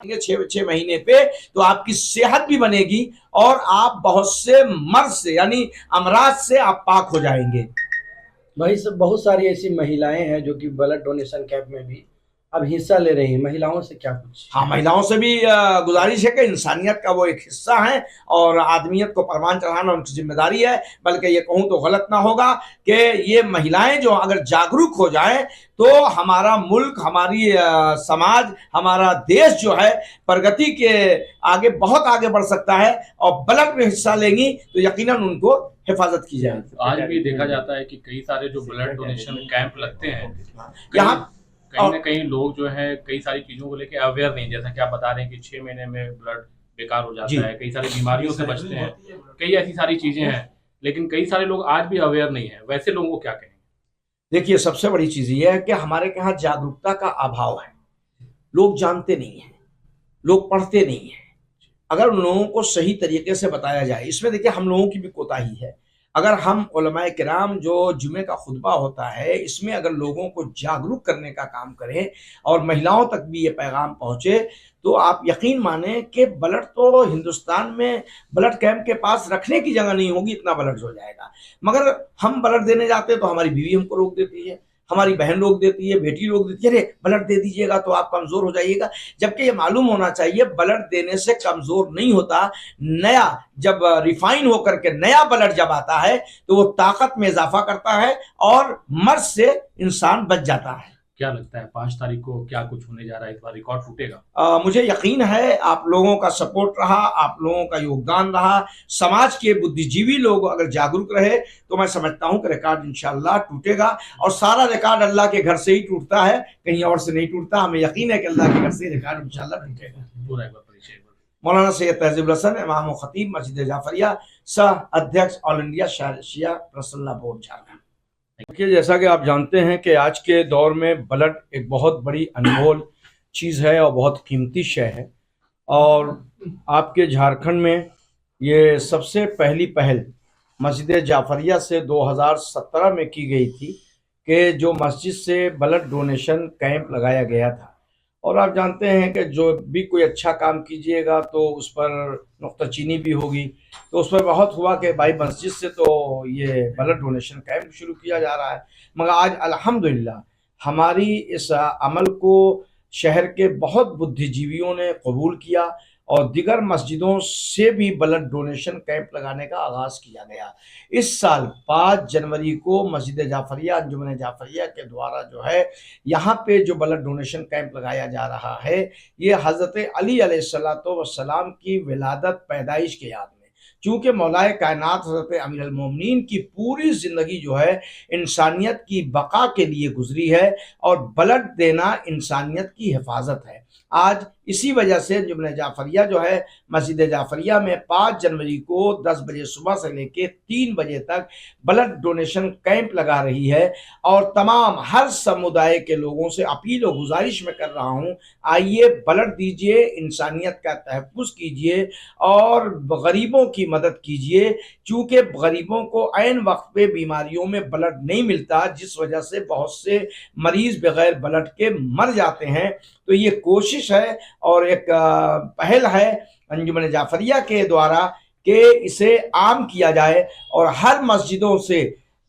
छह छह महीने पे तो आपकी सेहत भी बनेगी और आप बहुत से मर्ज से यानी अमराज से आप पाक हो जाएंगे। वही सब बहुत सारी ऐसी महिलाएं हैं जो कि ब्लड डोनेशन कैंप में भी अब हिस्सा ले रही हैं। महिलाओं से क्या कुछ? हाँ, महिलाओं से भी गुजारिश है कि इंसानियत का वो एक हिस्सा है और आदमियत को परवान चढ़ाना उनकी जिम्मेदारी है। बल्कि ये कहूँ तो गलत ना होगा कि ये महिलाएं जो अगर जागरूक हो जाएं तो हमारा मुल्क, हमारी समाज, हमारा देश जो है प्रगति के आगे बहुत आगे बढ़ सकता है। और ब्लड में हिस्सा लेंगी तो यकीनन उनको हिफाजत की जाएगी। आज भी देखा जाता है कि कई सारे जो ब्लड डोनेशन कैंप लगते हैं, यहाँ कहीं ना कहीं लोग जो है कई सारी चीजों को लेके अवेयर नहीं, जैसा कि आप बता रहे हैं कि 6 महीने में ब्लड बेकार हो जाता है, कई सारी बीमारियों से बचते हैं, कई ऐसी सारी चीजें हैं, लेकिन कई सारे लोग आज भी अवेयर नहीं है। वैसे लोगों को क्या कहेंगे? देखिए, सबसे बड़ी चीज ये है कि हमारे यहाँ जागरूकता का अभाव है। लोग जानते नहीं है, लोग पढ़ते नहीं है। अगर उन लोगों को सही तरीके से बताया जाए, इसमें देखिए हम लोगों की भी कोताही है। अगर हम उलमाए किराम जो जुमे का खुतबा होता है, इसमें अगर लोगों को जागरूक करने का काम करें और महिलाओं तक भी ये पैगाम पहुंचे, तो आप यकीन माने कि ब्लड तो हिंदुस्तान में ब्लड कैंप के पास रखने की जगह नहीं होगी, इतना ब्लड हो जाएगा। मगर हम ब्लड देने जाते हैं तो हमारी बीवी हमको रोक देती है, हमारी बहन रोक देती है, बेटी रोक देती है, अरे ब्लड दे दीजिएगा तो आप कमजोर हो जाइएगा। जबकि ये मालूम होना चाहिए ब्लड देने से कमजोर नहीं होता। नया जब रिफाइन होकर के नया ब्लड जब आता है तो वो ताकत में इजाफा करता है और मर्ज से इंसान बच जाता है। क्या लगता है 5 तारीख को क्या कुछ होने जा रहा है? इस बार रिकॉर्ड टूटेगा? मुझे यकीन है आप लोगों का सपोर्ट रहा, आप लोगों का योगदान रहा, समाज के बुद्धिजीवी लोग अगर जागरूक रहे तो मैं समझता हूं कि रिकॉर्ड इंशाअल्लाह टूटेगा। और सारा रिकॉर्ड अल्लाह के घर से ही टूटता है, कहीं और से नहीं टूटता। हमें यकीन है कि अल्लाह के घर से रिकॉर्ड इंशाअल्लाह टूटेगा। पूरा एक बार परिचय। मौलाना सैयद तहजीबुल हसन, इमाम खतीब मस्जिद जाफरिया, सह अध्यक्ष ऑल इंडिया शिया प्रसन्ना बोर्ड झारखंड। देखिए, जैसा कि आप जानते हैं कि आज के दौर में ब्लड एक बहुत बड़ी अनमोल चीज़ है और बहुत कीमती शय है। और आपके झारखंड में ये सबसे पहली पहल मस्जिद जाफरिया से 2017 में की गई थी कि जो मस्जिद से ब्लड डोनेशन कैंप लगाया गया था। और आप जानते हैं कि जो भी कोई अच्छा काम कीजिएगा तो उस पर नुक्ताचीनी भी होगी। तो उस पर बहुत हुआ कि भाई मस्जिद से तो ये ब्लड डोनेशन कैंप शुरू किया जा रहा है। मगर आज अल्हम्दुलिल्लाह हमारी इस अमल को शहर के बहुत बुद्धिजीवियों ने कबूल किया और दिगर मस्जिदों से भी ब्लड डोनेशन कैंप लगाने का आगाज़ किया गया। इस साल 5 जनवरी को मस्जिद जाफरिया, अंजुमन जाफरिया के द्वारा जो है यहाँ पे जो ब्लड डोनेशन कैंप लगाया जा रहा है, ये हज़रत अली अलैहिस्सलातो वस्सलाम की विलादत पैदाइश के याद में। चूँकि मौलाए कायनात हज़रत अमीर अल मोमिनीन की पूरी ज़िंदगी जो है इंसानियत की बका के लिए गुजरी है और ब्लड देना इंसानियत की हिफाजत है। आज इसी वजह से जुम्मन जाफरिया जो है मस्जिद जाफरिया में 5 जनवरी को 10 बजे सुबह से लेके 3 बजे तक ब्लड डोनेशन कैंप लगा रही है। और तमाम हर समुदाय के लोगों से अपील और गुजारिश में कर रहा हूँ, आइए ब्लड दीजिए, इंसानियत का तहफ़्फ़ुज़ कीजिए और गरीबों की मदद कीजिए। चूँकि गरीबों को ऐन वक्त पे बीमारियों में ब्लड नहीं मिलता, जिस वजह से बहुत से मरीज़ बगैर ब्लड के मर जाते हैं। तो ये कोशिश है और एक पहल है अंजुमन जाफरिया के द्वारा कि इसे आम किया जाए और हर मस्जिदों से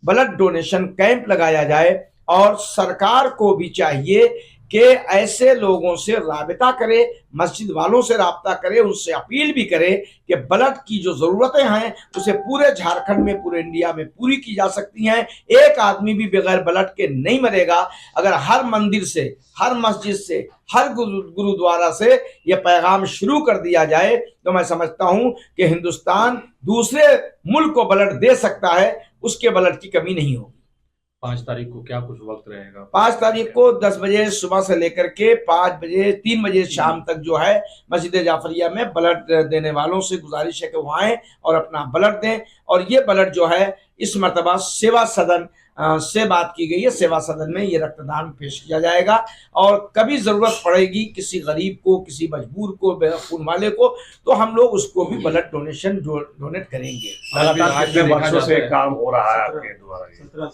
ब्लड डोनेशन कैंप लगाया जाए। और सरकार को भी चाहिए कि ऐसे लोगों से राबिता करे, मस्जिद वालों से राब्ता करे, उनसे अपील भी करे कि ब्लड की जो ज़रूरतें हैं उसे पूरे झारखंड में, पूरे इंडिया में पूरी की जा सकती हैं। एक आदमी भी बगैर ब्लड के नहीं मरेगा। अगर हर मंदिर से, हर मस्जिद से, हर गुरुद्वारा से ये पैगाम शुरू कर दिया जाए तो मैं समझता हूँ कि हिंदुस्तान दूसरे मुल्क को ब्लड दे सकता है, उसके ब्लड की कमी नहीं होगी। 5 तारीख को क्या कुछ वक्त रहेगा? 5 तारीख को 10 बजे सुबह से लेकर के 5 बजे 3 बजे शाम तक जो है मस्जिद जाफरिया में ब्लड देने वालों से गुजारिश है कि वो आएँ और अपना ब्लड दें। और ये ब्लड जो है इस मरतबा सेवा सदन से बात की गई है, सेवा सदन में ये रक्तदान पेश किया जाएगा। और कभी ज़रूरत पड़ेगी किसी गरीब को, किसी मजबूर को, खून वाले को, तो हम लोग उसको भी ब्लड डोनेशन डोनेट करेंगे। कितने वर्षों से काम हो रहा है आपके द्वारा?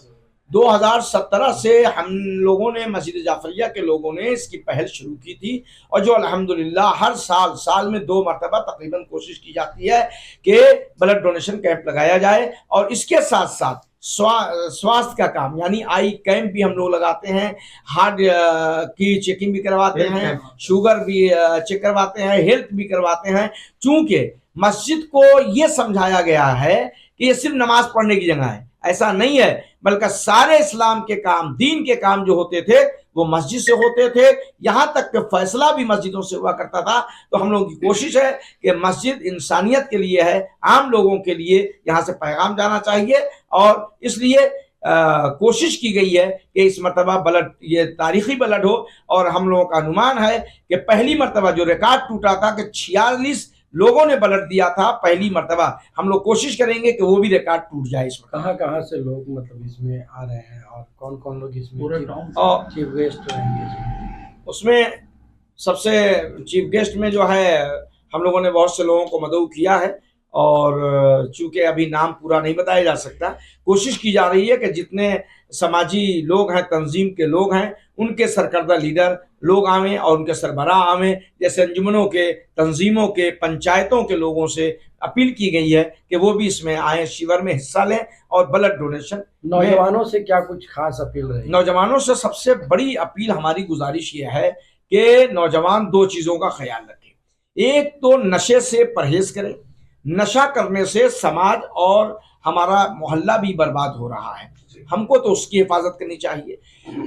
2017 से हम लोगों ने, मस्जिद जाफरिया के लोगों ने इसकी पहल शुरू की थी और जो अल्हम्दुलिल्लाह हर साल में 2 मरतबा तकरीबन कोशिश की जाती है कि ब्लड डोनेशन कैंप लगाया जाए। और इसके साथ साथ स्वास्थ्य का काम यानी आई कैंप भी हम लोग लगाते हैं, हार्ट की चेकिंग भी करवाते हैं, शुगर भी चेक करवाते हैं, हेल्थ भी करवाते हैं। चूंकि मस्जिद को ये समझाया गया है कि ये सिर्फ नमाज पढ़ने की जगह है, ऐसा नहीं है, बल्कि सारे इस्लाम के काम, दीन के काम जो होते थे वो मस्जिद से होते थे। यहां तक कि फैसला भी मस्जिदों से हुआ करता था। तो हम लोगों की कोशिश है कि मस्जिद इंसानियत के लिए है, आम लोगों के लिए यहां से पैगाम जाना चाहिए और इसलिए कोशिश की गई है कि इस मरतबा ब्लड, ये तारीखी ब्लड हो। और हम लोगों का अनुमान है कि पहली मरतबा जो रिकॉर्ड टूटा था कि 46 लोगों ने ब्लड दिया था पहली मरतबा, हम लोग कोशिश करेंगे कि वो भी रिकॉर्ड टूट जाए। इस कहाँ से लोग मतलब इसमें आ रहे हैं और कौन कौन लोग इसमें चीफ गेस्ट रहेंगे? उसमें सबसे चीफ गेस्ट में जो है हम लोगों ने बहुत से लोगों को मदऊ किया है और चूंकि अभी नाम पूरा नहीं बताया जा सकता, कोशिश की जा रही है कि जितने समाजी लोग हैं, तंजीम के लोग हैं, उनके सरकर्दा लीडर लोग आवें और उनके सरबराह आवें। जैसे अंजुमनों के, तंजीमों के, पंचायतों के लोगों से अपील की गई है कि वो भी इसमें आए, शिविर में हिस्सा लें और ब्लड डोनेशन। नौजवानों से क्या कुछ खास अपील रही? नौजवानों से सबसे बड़ी अपील, हमारी गुजारिश ये है कि नौजवान 2 चीज़ों का ख्याल रखें। एक तो नशे से परहेज करें, नशा करने से समाज और हमारा मोहल्ला भी बर्बाद हो रहा है, हमको तो उसकी हिफाजत करनी चाहिए।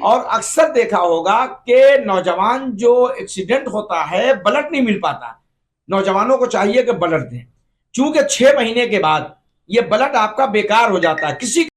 और अक्सर देखा होगा कि नौजवान जो एक्सीडेंट होता है, ब्लड नहीं मिल पाता, नौजवानों को चाहिए कि ब्लड दें, चूंकि 6 महीने के बाद ये ब्लड आपका बेकार हो जाता है, किसी